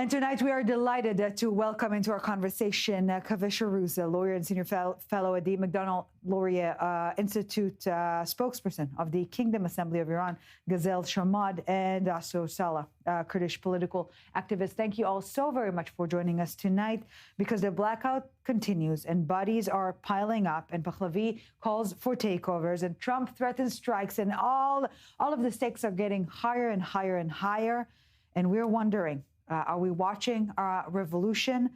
And tonight we are delighted to welcome into our conversation Kaveh Shahrooz, a lawyer and senior fellow at the Macdonald-Laurier Institute, spokesperson of the Kingdom Assembly of Iran, Gazelle Sharmadh, and Aso Saleh, Kurdish political activist. Thank you all so very much for joining us tonight, because the blackout continues and bodies are piling up, and Pahlavi calls for takeovers, and Trump threatens strikes, and all of the stakes are getting higher and higher and higher. And we're wondering, are we watching a revolution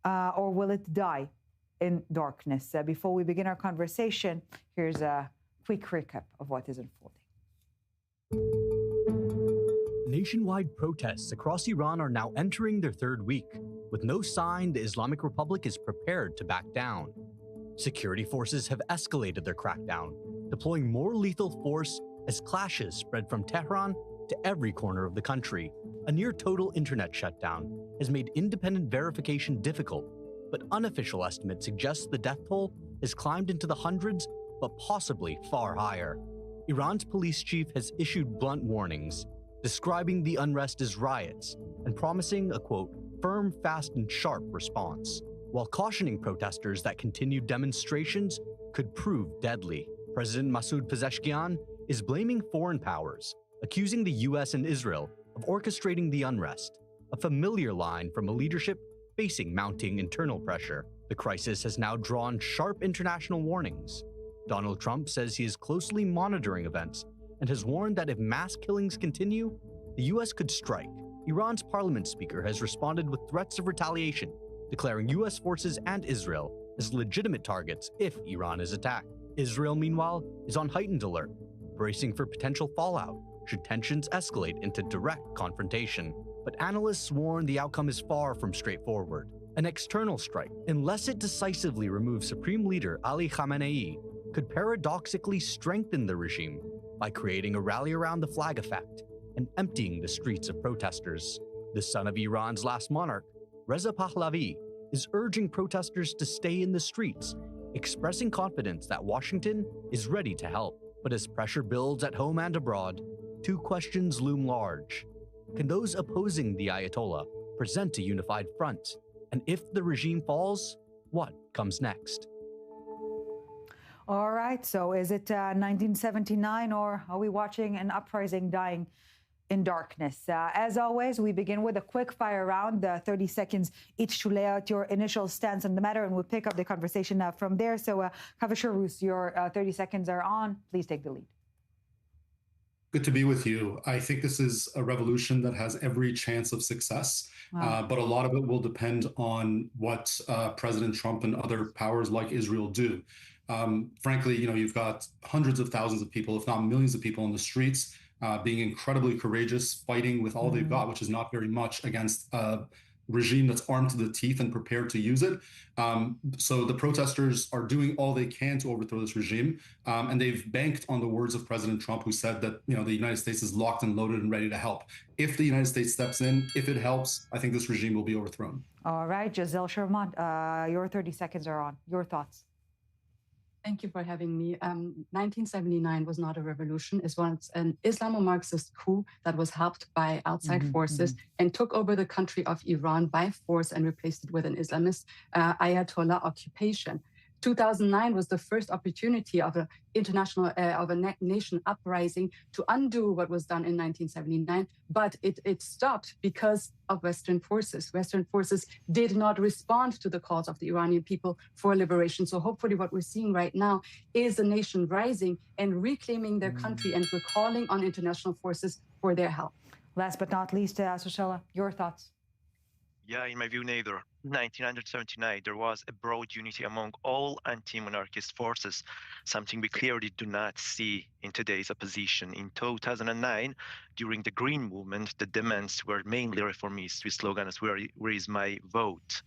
or will it die in darkness? Before we begin our conversation, here's a quick recap of what is unfolding. Nationwide protests across Iran are now entering their third week. With no sign the Islamic Republic is prepared to back down. Security forces have escalated their crackdown, deploying more lethal force as clashes spread from Tehran to every corner of the country. A near-total internet shutdown has made independent verification difficult, but unofficial estimates suggest the death toll has climbed into the hundreds, but possibly far higher. Iran's police chief has issued blunt warnings, describing the unrest as riots and promising a, quote, firm, fast, and sharp response, while cautioning protesters that continued demonstrations could prove deadly. President Masoud Pezeshkian is blaming foreign powers, accusing the U.S. and Israel of orchestrating the unrest, a familiar line from a leadership facing mounting internal pressure. The crisis has now drawn sharp international warnings. Donald Trump says he is closely monitoring events and has warned that if mass killings continue, the U.S. could strike. Iran's parliament speaker has responded with threats of retaliation, declaring U.S. forces and Israel as legitimate targets if Iran is attacked. Israel, meanwhile, is on heightened alert, bracing for potential fallout should tensions escalate into direct confrontation. But analysts warn the outcome is far from straightforward. An external strike, unless it decisively removes Supreme Leader Ali Khamenei, could paradoxically strengthen the regime by creating a rally around the flag effect and emptying the streets of protesters. The son of Iran's last monarch, Reza Pahlavi, is urging protesters to stay in the streets, expressing confidence that Washington is ready to help. But as pressure builds at home and abroad, two questions loom large. Can those opposing the Ayatollah present a unified front? And if the regime falls, what comes next? All right, so is it 1979, or are we watching an uprising dying in darkness? As always, we begin with a quick fire round, 30 seconds each to lay out your initial stance on the matter, and we'll pick up the conversation from there. So, Kaveh Shahrooz, your 30 seconds are on. Please take the lead. Good to be with you. I think this is a revolution that has every chance of success, but a lot of it will depend on what President Trump and other powers like Israel do. Frankly, you've got hundreds of thousands of people, if not millions of people in the streets, being incredibly courageous, fighting with all they've got, which is not very much, against a regime that's armed to the teeth and prepared to use it. So the protesters are doing all they can to overthrow this regime, and they've banked on the words of President Trump, who said that the United States is locked and loaded and ready to help. If the United States steps in, if it helps, I think this regime will be overthrown. All right, Gazelle Sharmadh, your 30 seconds are on. Your thoughts? Thank you for having me. 1979 was not a revolution. It was an Islamo-Marxist coup that was helped by outside forces and took over the country of Iran by force and replaced it with an Islamist Ayatollah occupation. 2009 was the first opportunity of a nation uprising to undo what was done in 1979, but it stopped because of Western forces. Western forces did not respond to the calls of the Iranian people for liberation. So hopefully what we're seeing right now is the nation rising and reclaiming their country, and we're calling on international forces for their help. Last but not least, Aso Saleh, your thoughts? Yeah, in my view, neither. 1979, there was a broad unity among all anti-monarchist forces, something we clearly do not see in today's opposition. In 2009, during the Green Movement, the demands were mainly reformist, with slogans, where is my vote?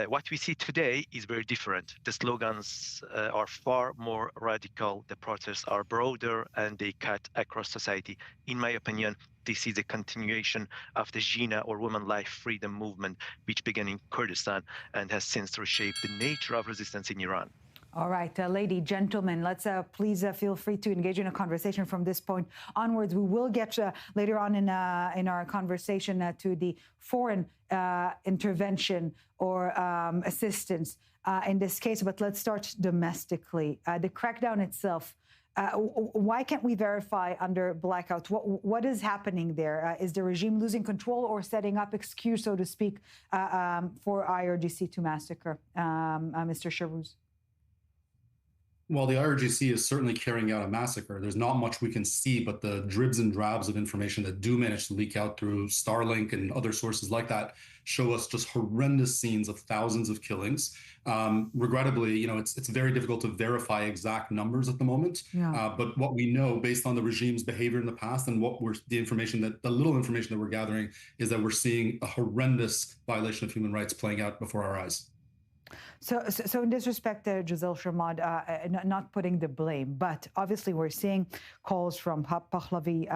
What we see today is very different. The slogans are far more radical, the protests are broader, and they cut across society. In my opinion, this is a continuation of the Jina, or Women Life Freedom movement, which began in Kurdistan and has since reshaped the nature of resistance in Iran. All right, lady, gentlemen, let's please feel free to engage in a conversation from this point onwards. We will get later on in our conversation to the foreign intervention or assistance in this case, but let's start domestically. The crackdown itself, why can't we verify under blackout? What is happening there? Is the regime losing control or setting up excuse, so to speak, for IRGC to massacre? Mr. Shahrooz? Well, the IRGC is certainly carrying out a massacre. There's not much we can see, but the dribs and drabs of information that do manage to leak out through Starlink and other sources like that show us just horrendous scenes of thousands of killings. Regrettably, it's very difficult to verify exact numbers at the moment. Yeah. But what we know based on the regime's behavior in the past and the little information that we're gathering is that we're seeing a horrendous violation of human rights playing out before our eyes. So in this respect, Gazelle Sharmadh, not putting the blame, but obviously we're seeing calls from Pahlavi,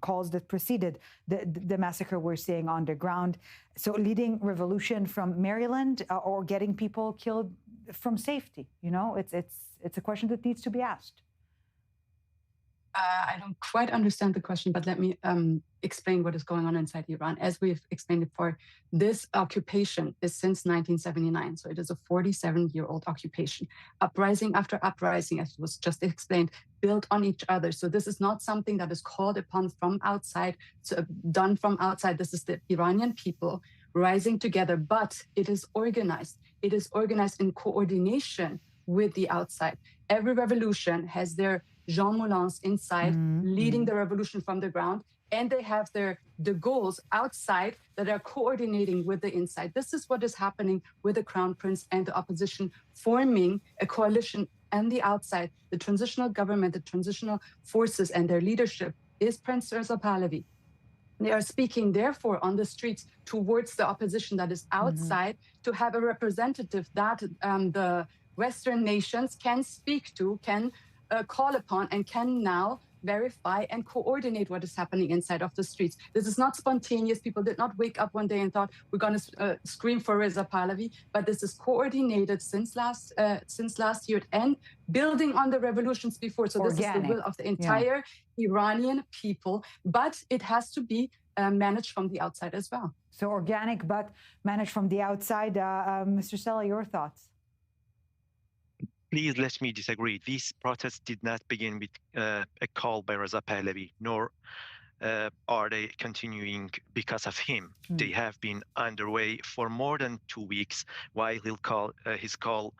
calls that preceded the massacre we're seeing on the ground. So leading revolution from Maryland or getting people killed from safety, it's a question that needs to be asked. I don't quite understand the question, but let me explain what is going on inside Iran. As we've explained before, this occupation is since 1979. So it is a 47-year-old occupation. Uprising after uprising, as was just explained, built on each other. So this is not something that is called upon from outside, done from outside. This is the Iranian people rising together, but it is organized. It is organized in coordination with the outside. Every revolution has their Jean Moulins inside leading the revolution from the ground, and they have the goals outside that are coordinating with the inside. This is what is happening with the Crown Prince and the opposition forming a coalition on the outside. The transitional government, the transitional forces and their leadership is Prince Reza Pahlavi. They are speaking, therefore, on the streets towards the opposition that is outside to have a representative that the Western nations can speak to, can call upon, and can now verify and coordinate what is happening inside of the streets. This is not spontaneous. People did not wake up one day and thought, we're going to scream for Reza Pahlavi, but this is coordinated since last year and building on the revolutions before. So this is the will of the entire Iranian people, but it has to be managed from the outside as well. So organic, but managed from the outside. Mr. Saleh, your thoughts? Please let me disagree. These protests did not begin with a call by Reza Pahlavi, nor are they continuing because of him. They have been underway for more than 2 weeks, while his call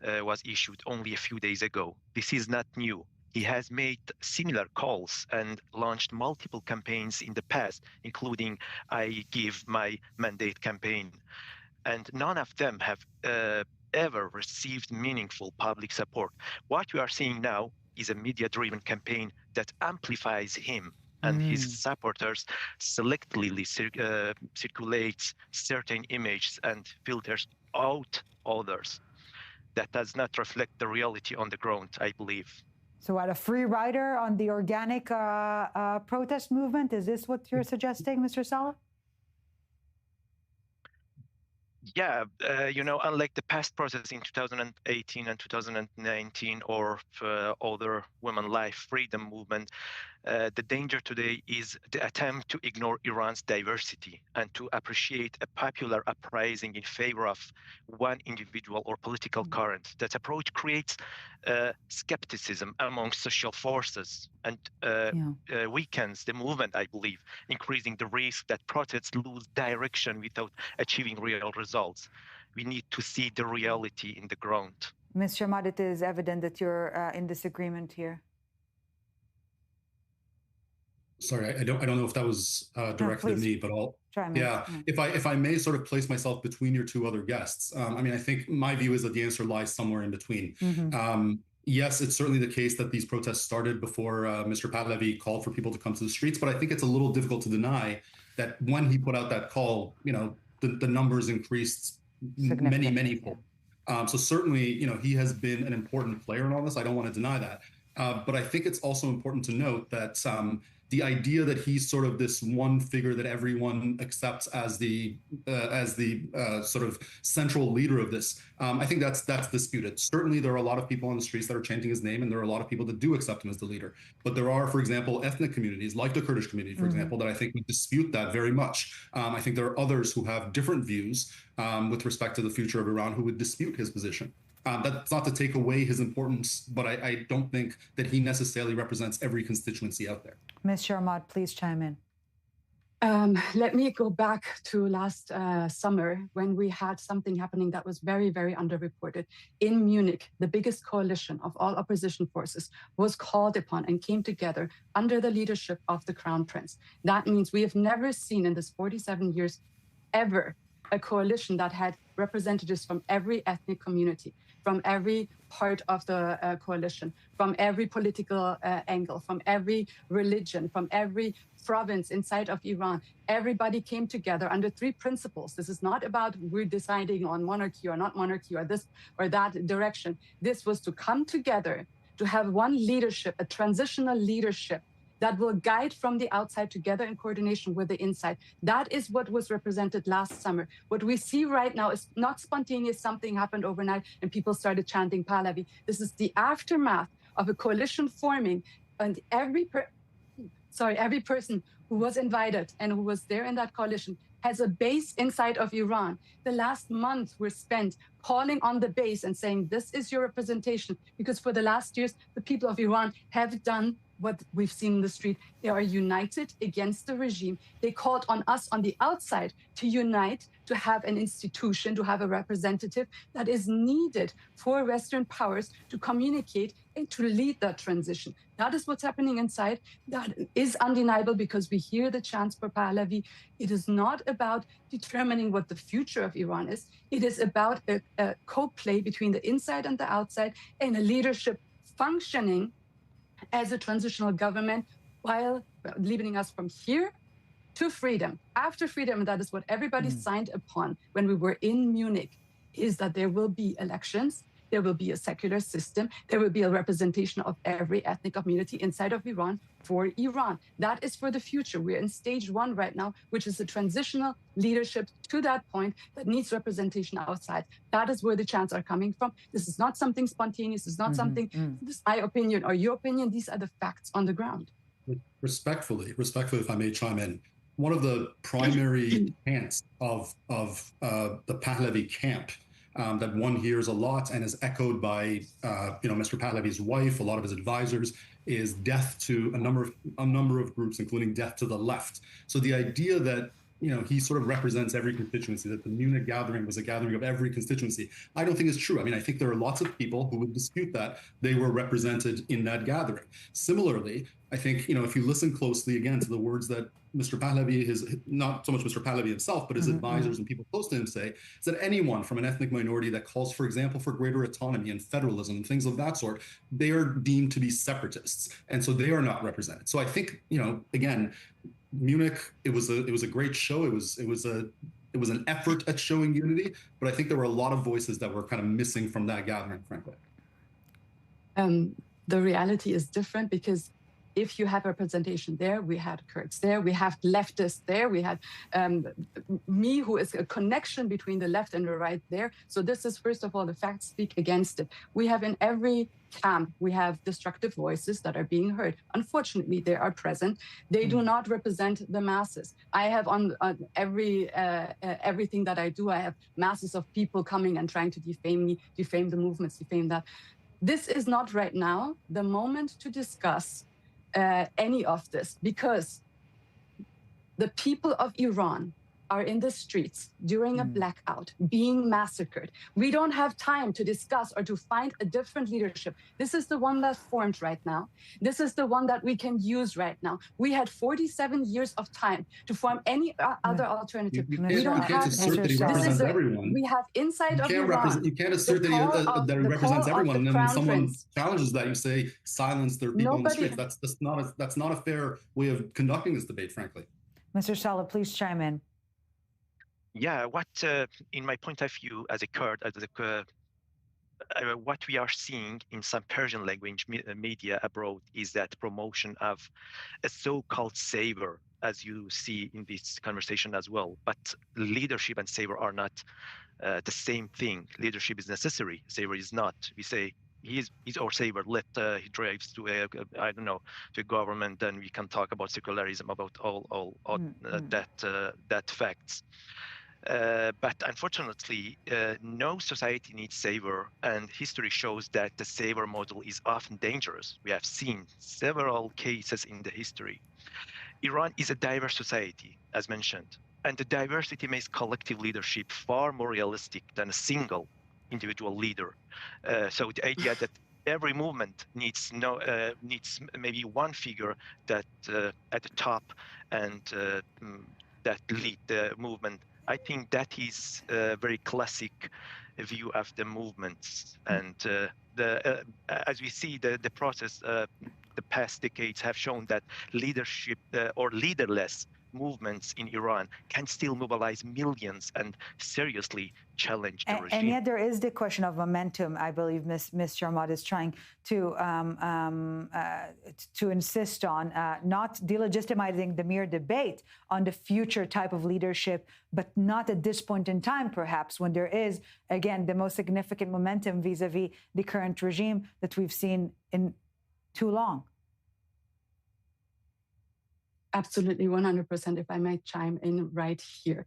was issued only a few days ago. This is not new. He has made similar calls and launched multiple campaigns in the past, including I Give My Mandate campaign. And none of them have ever received meaningful public support. What we are seeing now is a media-driven campaign that amplifies him and his supporters, selectively circulates certain images and filters out others. That does not reflect the reality on the ground, I believe. So a free rider on the organic protest movement, is this what you're suggesting, Mr. Saleh? Yeah, unlike the past protests in 2018 and 2019 or other women life freedom movement, the danger today is the attempt to ignore Iran's diversity and to appreciate a popular uprising in favor of one individual or political current. That approach creates skepticism among social forces and weakens the movement, I believe, increasing the risk that protests lose direction without achieving real results. We need to see the reality in the ground. Ms. Sharmadh, it is evident that you're in disagreement here. Sorry, I don't know if that was directed at me, but if I may sort of place myself between your two other guests. I think my view is that the answer lies somewhere in between. Yes, it's certainly the case that these protests started before Mr. Pahlavi called for people to come to the streets, but I think it's a little difficult to deny that when he put out that call, the numbers increased many fold. So certainly, he has been an important player in all this. I don't want to deny that. But I think it's also important to note that the idea that he's sort of this one figure that everyone accepts as the sort of central leader of this, I think that's disputed. Certainly, there are a lot of people on the streets that are chanting his name, and there are a lot of people that do accept him as the leader. But there are, for example, ethnic communities like the Kurdish community, for example, that I think would dispute that very much. I think there are others who have different views with respect to the future of Iran who would dispute his position. That's not to take away his importance, but I don't think that he necessarily represents every constituency out there. Ms. Sharmadh, please chime in. Let me go back to last summer when we had something happening that was very, very underreported. In Munich, the biggest coalition of all opposition forces was called upon and came together under the leadership of the Crown Prince. That means we have never seen in this 47 years ever a coalition that had representatives from every ethnic community, from every part of the coalition, from every political angle, from every religion, from every province inside of Iran. Everybody came together under three principles. This is not about we're deciding on monarchy or not monarchy or this or that direction. This was to come together to have one leadership, a transitional leadership that will guide from the outside together in coordination with the inside. That is what was represented last summer. What we see right now is not spontaneous, something happened overnight and people started chanting Pahlavi. This is the aftermath of a coalition forming, and every person who was invited and who was there in that coalition has a base inside of Iran. The last month were spent calling on the base and saying, this is your representation, because for the last years, the people of Iran have done what we've seen in the street. They are united against the regime. They called on us on the outside to unite, to have an institution, to have a representative that is needed for Western powers to communicate and to lead that transition. That is what's happening inside. That is undeniable because we hear the chants for Pahlavi. It is not about determining what the future of Iran is. It is about a co-play between the inside and the outside, and a leadership functioning as a transitional government while leading us from here to freedom. After freedom, that is what everybody signed upon when we were in Munich, is that there will be elections, there will be a secular system, there will be a representation of every ethnic community inside of Iran for Iran. That is for the future. We're in stage one right now, which is a transitional leadership to that point that needs representation outside. That is where the chants are coming from. This is not something spontaneous. This is not something, this is my opinion or your opinion. These are the facts on the ground. Respectfully, if I may chime in, one of the primary chants of the Pahlavi camp that one hears a lot and is echoed by Mr. Pahlavi's wife, a lot of his advisors, is death to a number of groups, including death to the left. So the idea that he sort of represents every constituency, that the Munich gathering was a gathering of every constituency, I don't think is true. I mean, I think there are lots of people who would dispute that they were represented in that gathering. Similarly, I think, if you listen closely again to the words that Mr. Pahlavi, not so much Mr. Pahlavi himself, but his advisors and people close to him say, is that anyone from an ethnic minority that calls, for example, for greater autonomy and federalism and things of that sort, they are deemed to be separatists. And so they are not represented. So I think, again, Munich, it was a great show. It was an effort at showing unity, but I think there were a lot of voices that were kind of missing from that gathering, frankly. The reality is different because if you have representation there, we had Kurds there, we have leftists there, we had me, who is a connection between the left and the right there. So this is, first of all, the facts speak against it. We have in every camp, we have destructive voices that are being heard. Unfortunately, they are present. They do not represent the masses. I have on everything that I do, I have masses of people coming and trying to defame me, defame the movements, defame that. This is not right now the moment to discuss any of this, because the people of Iran are in the streets during a blackout, being massacred. We don't have time to discuss or to find a different leadership. This is the one that's formed right now. This is the one that we can use right now. We had 47 years of time to form any other alternative. We don't have assert that he represents everyone. We have inside of Iran. You can't assert that he represents everyone. And then when someone challenges that, you say silence their people in the streets. That's not a fair way of conducting this debate, frankly. Mr. Saleh, please chime in. Yeah, in my point of view, as a Kurd, as a what we are seeing in some Persian language media abroad is that promotion of a so-called savior, as you see in this conversation as well. But leadership and savior are not the same thing. Leadership is necessary. Savior is not. We say he's our savior. Let he drives to I don't know, to a government. Then we can talk about secularism, about all that facts. But unfortunately, no society needs savior, and history shows that the savior model is often dangerous. We have seen several cases in the history. Iran is a diverse society, as mentioned, and the diversity makes collective leadership far more realistic than a single individual leader. So the idea that every movement needs maybe one figure that at the top and that lead the movement, I think that is a very classic view of the movements. And as we see, the process, the past decades have shown that leadership or leaderless movements in Iran can still mobilize millions and seriously challenge the regime. And yet there is the question of momentum. I believe Ms. Sharmadh is trying to insist on, not delegitimizing the mere debate on the future type of leadership, but not at this point in time, perhaps, when there is, again, the most significant momentum vis-a-vis the current regime that we've seen in too long. Absolutely, 100%, if I might chime in right here.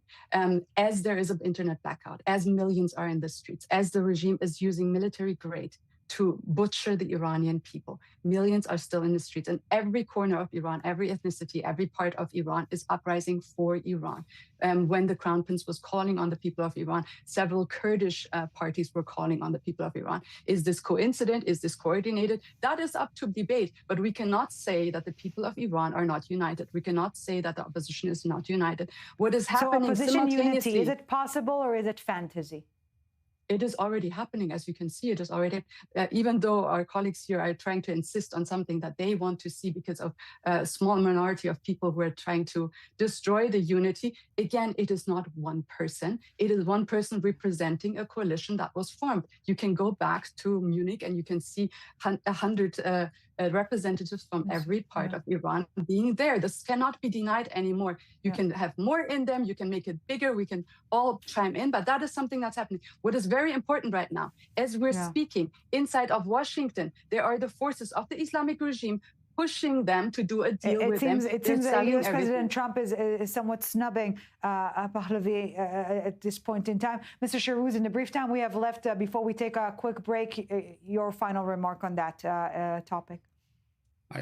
As there is an internet blackout, as millions are in the streets, as the regime is using military grade to butcher the Iranian people, millions are still in the streets. And every corner of Iran, every ethnicity, every part of Iran is uprising for Iran. When the Crown Prince was calling on the people of Iran, several Kurdish parties were calling on the people of Iran. Is this coincident? Is this coordinated? That is up to debate, but we cannot say that the people of Iran are not united. We cannot say that the opposition is not united. What is happening simultaneously— opposition unity, is it possible or is it fantasy? It is already happening, as you can see. It is already, even though our colleagues here are trying to insist on something that they want to see because of a small minority of people who are trying to destroy the unity. Again, it is not one person. It is one person representing a coalition that was formed. You can go back to Munich and you can see 100 representatives from every part of Iran being there. This cannot be denied anymore. You can have more in them. You can make it bigger. We can all chime in, but that is something that's happening. What is very important right now, as we're speaking, inside of Washington, there are the forces of the Islamic regime pushing them to do a deal with them. It seems that U.S. President Trump is somewhat snubbing Pahlavi at this point in time. Mr. Shahrooz, in the brief time we have left before we take a quick break, your final remark on that topic.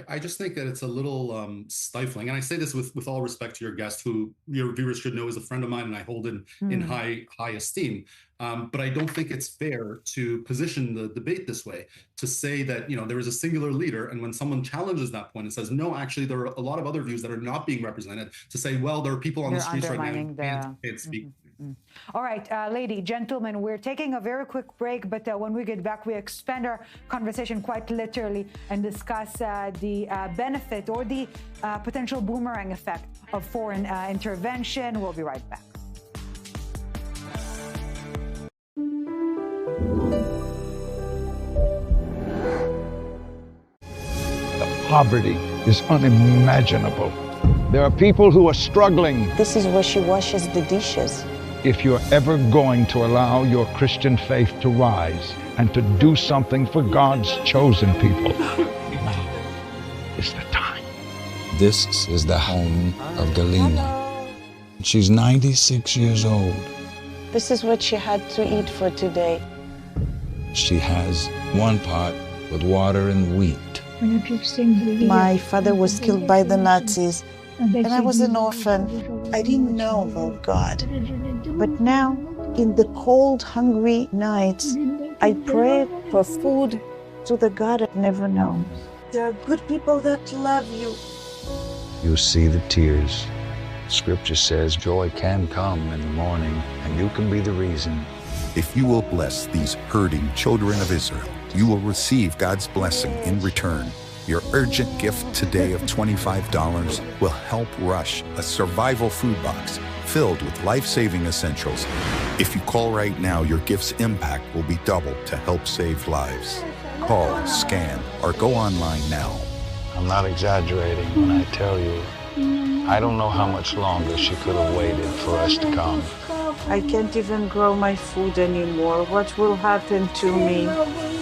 I just think that it's a little stifling. And I say this with all respect to your guest, who your viewers should know is a friend of mine and I hold in high esteem. But I don't think it's fair to position the debate this way, to say that, there is a singular leader. And when someone challenges that point and says, no, actually, there are a lot of other views that are not being represented, to say, well, there are people on the streets right now who can't speak. All right, lady, gentlemen, we're taking a very quick break, but when we get back, we expand our conversation quite literally and discuss the benefit or the potential boomerang effect of foreign intervention. We'll be right back. The poverty is unimaginable. There are people who are struggling. This is where she washes the dishes. If you're ever going to allow your Christian faith to rise and to do something for God's chosen people, now is the time. This is the home of Galina. She's 96 years old. This is what she had to eat for today. She has one pot with water and wheat. My father was killed by the Nazis, and I was an orphan. I didn't know about God. But now, in the cold, hungry nights, I pray for food to the God I've never known. There are good people that love you. You see the tears. Scripture says joy can come in the morning, and you can be the reason. If you will bless these hurting children of Israel, you will receive God's blessing in return. Your urgent gift today of $25 will help rush a survival food box filled with life-saving essentials. If you call right now, your gift's impact will be doubled to help save lives. Call, scan, or go online now. I'm not exaggerating when I tell you, I don't know how much longer she could have waited for us to come. I can't even grow my food anymore. What will happen to me?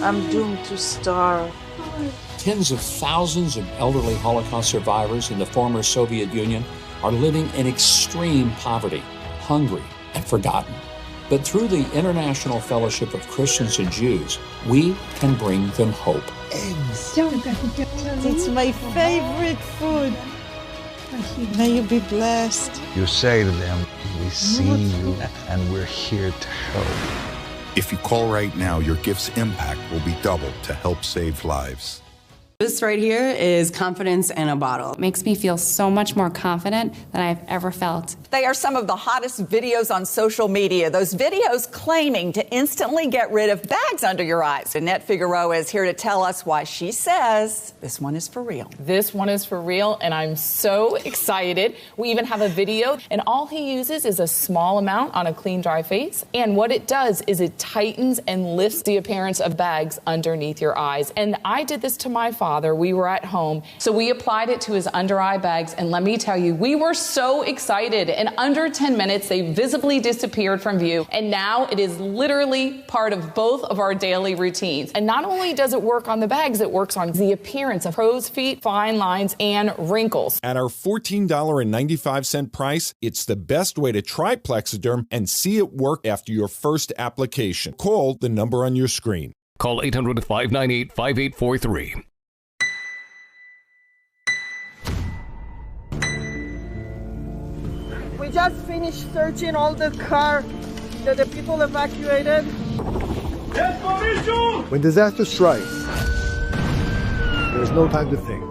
I'm doomed to starve. Tens of thousands of elderly Holocaust survivors in the former Soviet Union are living in extreme poverty, hungry, and forgotten. But through the International Fellowship of Christians and Jews, we can bring them hope. Eggs. It's my favorite food. May you be blessed. You say to them, we see you and we're here to help. If you call right now, your gift's impact will be doubled to help save lives. This right here is confidence in a bottle. It makes me feel so much more confident than I've ever felt. They are some of the hottest videos on social media. Those videos claiming to instantly get rid of bags under your eyes. Annette Figueroa is here to tell us why she says this one is for real. This one is for real, and I'm so excited. We even have a video, and all he uses is a small amount on a clean, dry face. And what it does is it tightens and lifts the appearance of bags underneath your eyes. And I did this to my father. We were at home, so we applied it to his under eye bags, and let me tell you, we were so excited. In under 10 minutes, they visibly disappeared from view, and now it is literally part of both of our daily routines. And not only does it work on the bags, it works on the appearance of crow's feet, fine lines, and wrinkles. At our $14.95 price, it's the best way to try Plexiderm and see it work after your first application. Call the number on your screen. Call 800-598-5843. We just finished searching all the car that the people evacuated. When disaster strikes, there's no time to think.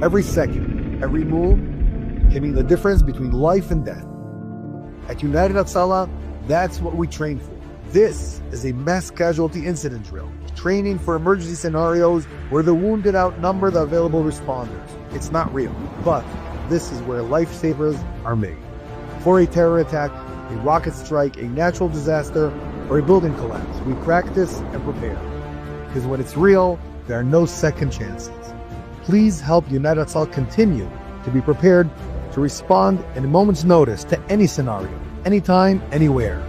Every second, every move can mean the difference between life and death. At United Atsala, that's what we train for. This is a mass casualty incident drill, training for emergency scenarios where the wounded outnumber the available responders. It's not real, but this is where lifesavers are made. For a terror attack, a rocket strike, a natural disaster, or a building collapse, we practice and prepare. Because when it's real, there are no second chances. Please help United Atsala continue to be prepared to respond in a moment's notice to any scenario, anytime, anywhere.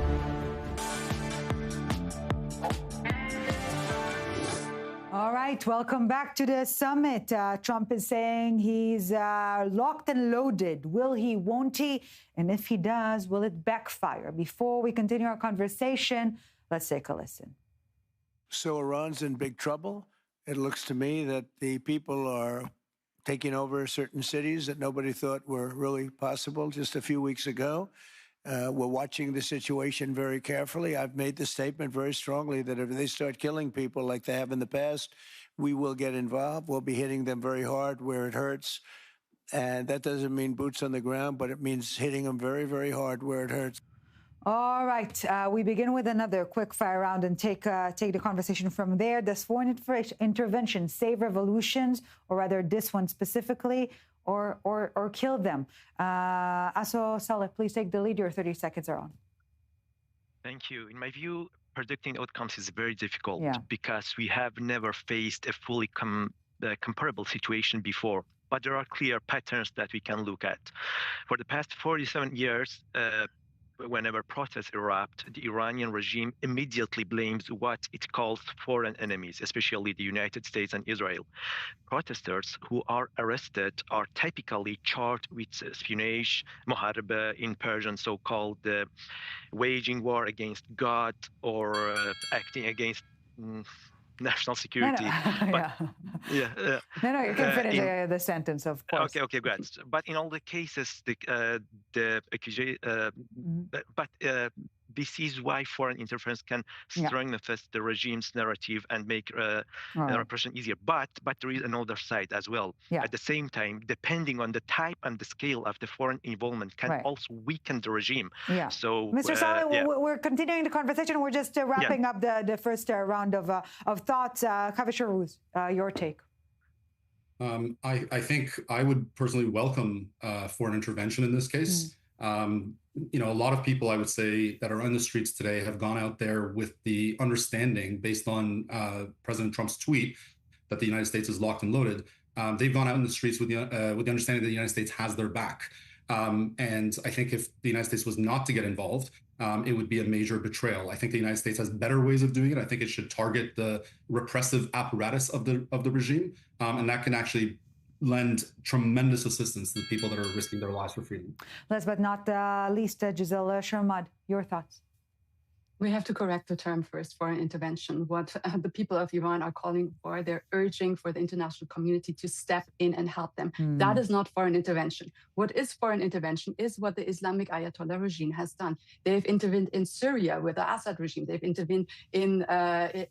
Welcome back to the summit. Trump is saying he's locked and loaded. Will he, won't he? And if he does, will it backfire? Before we continue our conversation, let's take a listen. So Iran's in big trouble. It looks to me that the people are taking over certain cities that nobody thought were really possible just a few weeks ago. We're watching the situation very carefully. I've made the statement very strongly that if they start killing people like they have in the past, we will get involved. We'll be hitting them very hard where it hurts. And that doesn't mean boots on the ground, but it means hitting them very, very hard where it hurts. All right. We begin with another quick fire round and take the conversation from there. Does foreign intervention save revolutions, or rather this one specifically, or kill them? Aso Saleh, please take the lead. Your 30 seconds are on. Thank you. In my view, predicting outcomes is very difficult because we have never faced a fully comparable situation before. But there are clear patterns that we can look at. For the past 47 years, whenever protests erupt, the Iranian regime immediately blames what it calls foreign enemies, especially the United States and Israel. Protesters who are arrested are typically charged with espionage, muharaba in Persian, so-called waging war against God or acting against national security. No, you can finish the sentence, of course. Okay, good. But in all the cases, this is why foreign interference can strengthen the regime's narrative and make repression easier. But there is another side as well. At the same time, depending on the type and the scale of the foreign involvement can also weaken the regime. So, Mr. Saleh, we're continuing the conversation. We're just wrapping up the first round of thoughts. Kaveh Shahrooz, your take. I think I would personally welcome foreign intervention in this case. A lot of people, I would say, that are on the streets today have gone out there with the understanding, based on President Trump's tweet, that the United States is locked and loaded. They've gone out in the streets with the understanding that the United States has their back. And I think if the United States was not to get involved, it would be a major betrayal. I think the United States has better ways of doing it. I think it should target the repressive apparatus of the regime, and that can actually lend tremendous assistance to the people that are risking their lives for freedom. Last but not least, Gazelle Sharmadh, your thoughts? We have to correct the term first, foreign intervention. What the people of Iran are calling for, they're urging for the international community to step in and help them. That is not foreign intervention. What is foreign intervention is what the Islamic Ayatollah regime has done. They've intervened in Syria with the Assad regime. They've intervened in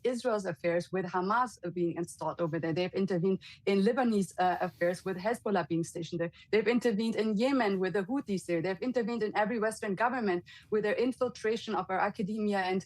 Israel's affairs with Hamas being installed over there. They've intervened in Lebanese affairs with Hezbollah being stationed there. They've intervened in Yemen with the Houthis there. They've intervened in every Western government with their infiltration of our academia and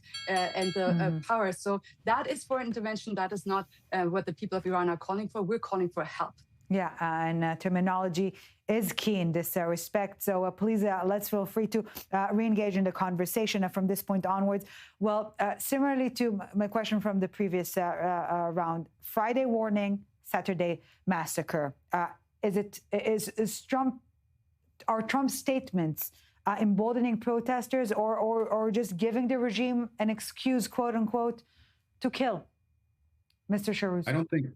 the power. So that is foreign intervention. That is not what the people of Iran are calling for. We're calling for help. Yeah, and terminology is key in this respect. So please, let's feel free to re-engage in the conversation from this point onwards. Well, similarly to my question from the previous round, Friday warning, Saturday massacre. Are Trump's statements emboldening protesters or just giving the regime an excuse, quote unquote, to kill? Mr. Shahrooz. I don't think,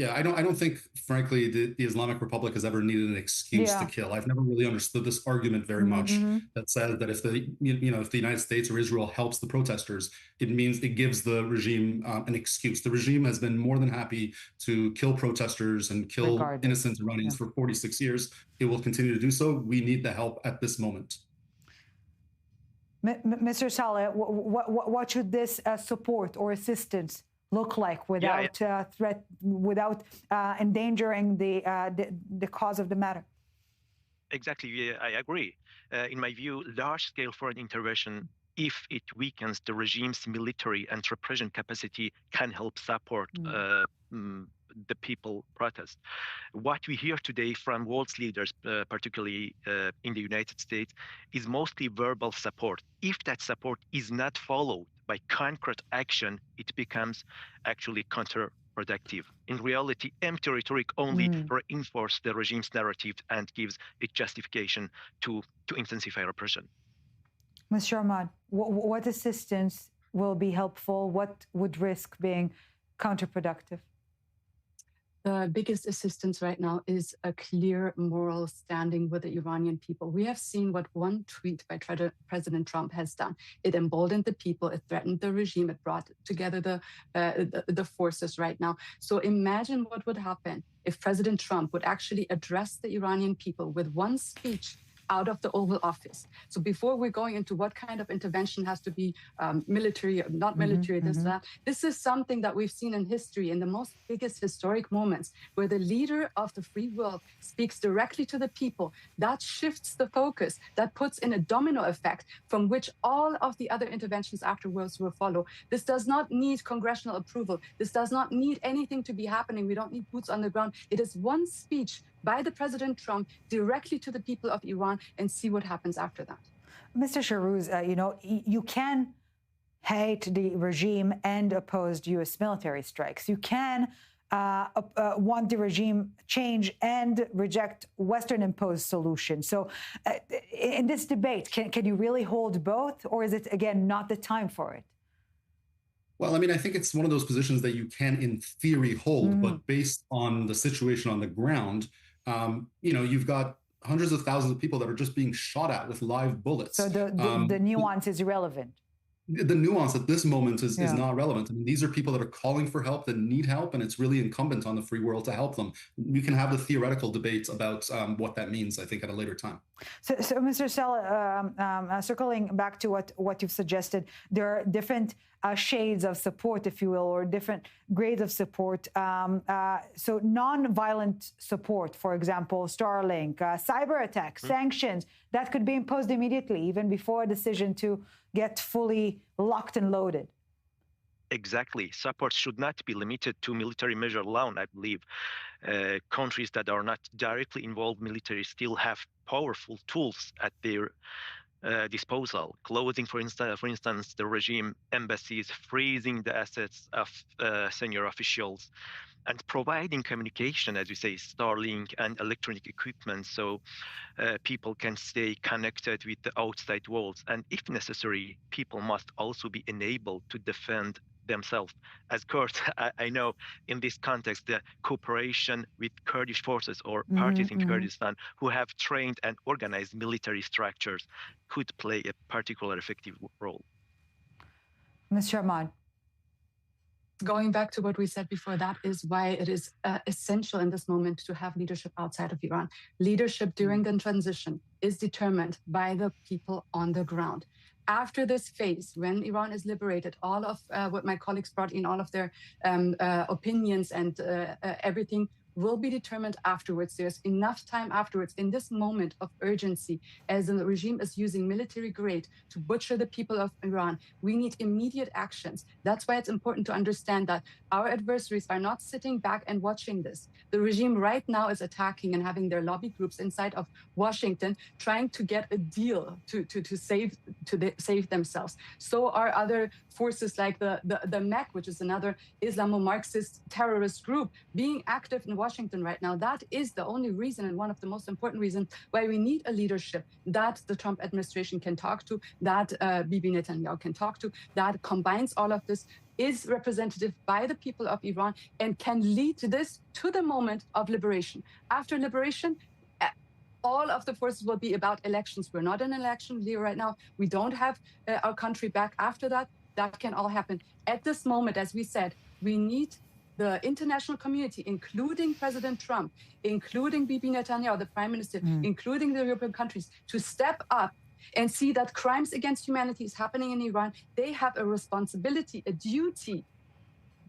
I don't think, frankly, the Islamic Republic has ever needed an excuse to kill. I've never really understood this argument very much that says that if the United States or Israel helps the protesters, it gives the regime an excuse. The regime has been more than happy to kill protesters and kill innocent Iranians for 46 years. It will continue to do so. We need the help at this moment. Mr. Saleh, what should this support or assistance look like without without endangering the cause of the matter? Exactly, I agree. In my view, large-scale foreign intervention, if it weakens the regime's military and repression capacity, can help support the people protest. What we hear today from world's leaders, particularly in the United States, is mostly verbal support. If that support is not followed by concrete action, it becomes actually counterproductive. In reality, empty rhetoric only reinforces the regime's narrative and gives it justification to intensify repression. Ms. Sharmadh, what assistance will be helpful? What would risk being counterproductive? The biggest assistance right now is a clear moral standing with the Iranian people. We have seen what one tweet by President Trump has done. It emboldened the people, it threatened the regime, it brought together the forces right now. So imagine what would happen if President Trump would actually address the Iranian people with one speech out of the Oval Office. So before we're going into what kind of intervention has to be military, not military, this is something that we've seen in history in the most biggest historic moments where the leader of the free world speaks directly to the people. That shifts the focus, that puts in a domino effect from which all of the other interventions afterwards will follow. This does not need congressional approval. This does not need anything to be happening. We don't need boots on the ground. It is one speech by the President Trump directly to the people of Iran, and see what happens after that. Mr. Shahrooz, you can hate the regime and oppose U.S. military strikes. You can want the regime change and reject Western-imposed solutions. So in this debate, can you really hold both, or is it, again, not the time for it? Well, I mean, I think it's one of those positions that you can, in theory, hold, but based on the situation on the ground, you've got hundreds of thousands of people that are just being shot at with live bullets. So the nuance is irrelevant. The nuance at this moment is not relevant. I mean, these are people that are calling for help, that need help, and it's really incumbent on the free world to help them. We can have the theoretical debates about what that means, I think, at a later time. So Mr. Saleh, circling back to what you've suggested, there are different shades of support, if you will, or different grades of support. So non-violent support, for example, Starlink, cyber attacks, sanctions, that could be imposed immediately, even before a decision to get fully locked and loaded. Exactly. Support should not be limited to military measure alone, I believe. countries that are not directly involved military still have powerful tools at their disposal, closing, for instance, the regime embassies, freezing the assets of senior officials, and providing communication, as you say, Starlink and electronic equipment, so people can stay connected with the outside world. And if necessary, people must also be enabled to defend themselves. As Kurt, I know in this context, the cooperation with Kurdish forces or parties in Kurdistan who have trained and organized military structures could play a particularly effective role. Ms. Sharmadh. Going back to what we said before, that is why it is essential in this moment to have leadership outside of Iran. Leadership during the transition is determined by the people on the ground. After this phase, when Iran is liberated, all of what my colleagues brought in, all of their opinions and everything will be determined afterwards. There's enough time afterwards in this moment of urgency, as the regime is using military grade to butcher the people of Iran. We need immediate actions. That's why it's important to understand that our adversaries are not sitting back and watching this. The regime right now is attacking and having their lobby groups inside of Washington trying to get a deal to save themselves. So are other forces like the MEC, which is another Islamo-Marxist terrorist group, being active in Washington right now. That is the only reason, and one of the most important reasons, why we need a leadership that the Trump administration can talk to, that Bibi Netanyahu can talk to, that combines all of this, is representative by the people of Iran, and can lead this to the moment of liberation. After liberation, all of the forces will be about elections. We're not in an election year right now. We don't have our country back. After that, that can all happen. At this moment, as we said, we need the international community, including President Trump, including Bibi Netanyahu, the Prime Minister, including the European countries, to step up and see that crimes against humanity is happening in Iran. They have a responsibility, a duty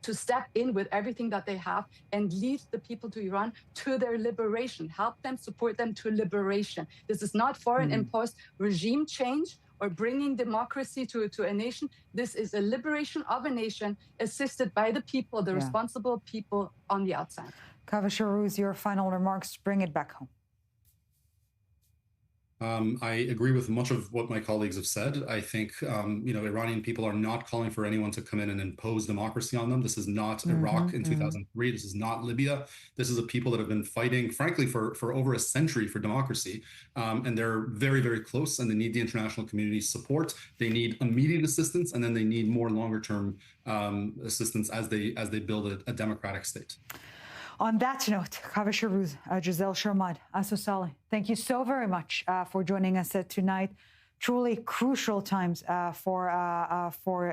to step in with everything that they have and lead the people to Iran to their liberation, help them, support them to liberation. This is not foreign imposed regime change or bringing democracy to a nation. This is a liberation of a nation assisted by the people, the responsible people on the outside. Kaveh Shahrooz, your final remarks, bring it back home. I agree with much of what my colleagues have said. I think, Iranian people are not calling for anyone to come in and impose democracy on them. This is not Iraq in 2003. This is not Libya. This is a people that have been fighting, frankly, for over a century for democracy. And they're very, very close, and they need the international community's support. They need immediate assistance, and then they need more longer-term assistance as they build a democratic state. On that note, Kaveh Shahrooz, Gazelle Sharmadh, Aso Saleh, thank you so very much for joining us tonight. Truly crucial times for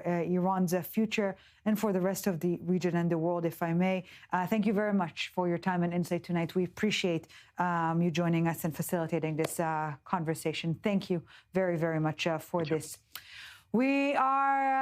Iran's future and for the rest of the region and the world, if I may. Thank you very much for your time and insight tonight. We appreciate you joining us and facilitating this conversation. Thank you very, very much for this. We are